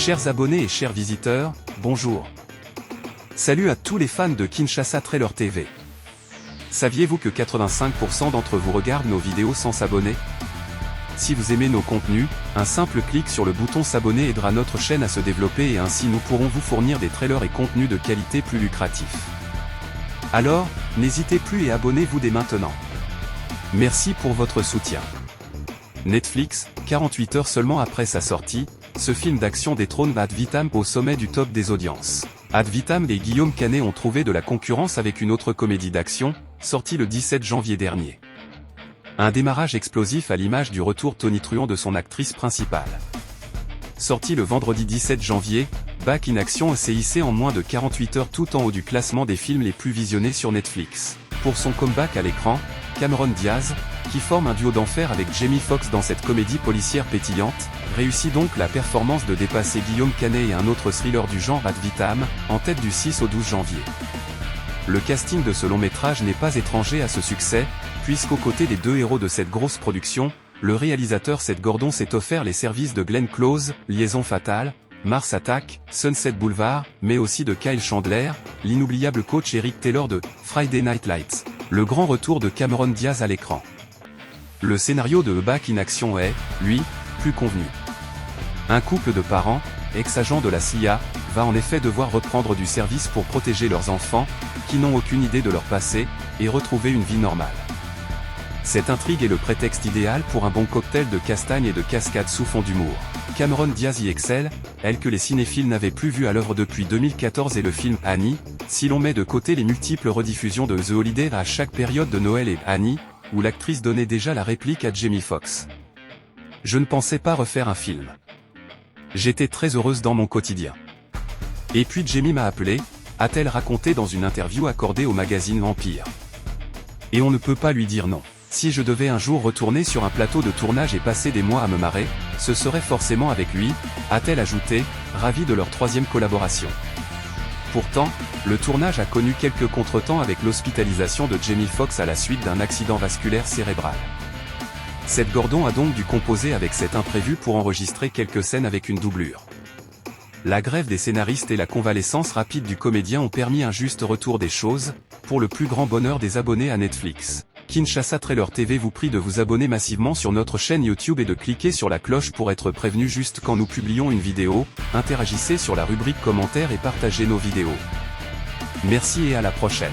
Chers abonnés et chers visiteurs, bonjour. Salut à tous les fans de Kinshasa Trailer TV. Saviez-vous que 85% d'entre vous regardent nos vidéos sans s'abonner? Si vous aimez nos contenus, un simple clic sur le bouton s'abonner aidera notre chaîne à se développer et ainsi nous pourrons vous fournir des trailers et contenus de qualité plus lucratifs. Alors, n'hésitez plus et abonnez-vous dès maintenant. Merci pour votre soutien. Netflix, 48 heures seulement après sa sortie, ce film d'action détrône Ad Vitam au sommet du top des audiences. Ad Vitam et Guillaume Canet ont trouvé de la concurrence avec une autre comédie d'action, sortie le 17 janvier dernier. Un démarrage explosif à l'image du retour tonitruant de son actrice principale. Sorti le vendredi 17 janvier, Back in Action s'est hissé en moins de 48 heures tout en haut du classement des films les plus visionnés sur Netflix. Pour son comeback à l'écran, Cameron Diaz, qui forme un duo d'enfer avec Jamie Foxx dans cette comédie policière pétillante, réussit donc la performance de dépasser Guillaume Canet et un autre thriller du genre Ad Vitam, en tête du 6 au 12 janvier. Le casting de ce long métrage n'est pas étranger à ce succès, puisqu'aux côtés des deux héros de cette grosse production, le réalisateur Seth Gordon s'est offert les services de Glenn Close, Liaison fatale, Mars Attack, Sunset Boulevard, mais aussi de Kyle Chandler, l'inoubliable coach Eric Taylor de Friday Night Lights. Le grand retour de Cameron Diaz à l'écran. Le scénario de Back in Action est, lui, plus convenu. Un couple de parents, ex-agents de la CIA, va en effet devoir reprendre du service pour protéger leurs enfants, qui n'ont aucune idée de leur passé, et retrouver une vie normale. Cette intrigue est le prétexte idéal pour un bon cocktail de castagne et de cascade sous fond d'humour. Cameron Diaz y excelle, elle que les cinéphiles n'avaient plus vue à l'œuvre depuis 2014 et le film Annie, si l'on met de côté les multiples rediffusions de The Holiday à chaque période de Noël et Annie, où l'actrice donnait déjà la réplique à Jamie Foxx. Je ne pensais pas refaire un film. J'étais très heureuse dans mon quotidien. Et puis Jamie m'a appelé, a-t-elle raconté dans une interview accordée au magazine Vampire. Et on ne peut pas lui dire non. Si je devais un jour retourner sur un plateau de tournage et passer des mois à me marrer, ce serait forcément avec lui, a-t-elle ajouté, ravie de leur troisième collaboration. Pourtant, le tournage a connu quelques contretemps avec l'hospitalisation de Jamie Foxx à la suite d'un accident vasculaire cérébral. Seth Gordon a donc dû composer avec cet imprévu pour enregistrer quelques scènes avec une doublure. La grève des scénaristes et la convalescence rapide du comédien ont permis un juste retour des choses, pour le plus grand bonheur des abonnés à Netflix. Kinshasa Trailer TV vous prie de vous abonner massivement sur notre chaîne YouTube et de cliquer sur la cloche pour être prévenu juste quand nous publions une vidéo, interagissez sur la rubrique commentaires et partagez nos vidéos. Merci et à la prochaine.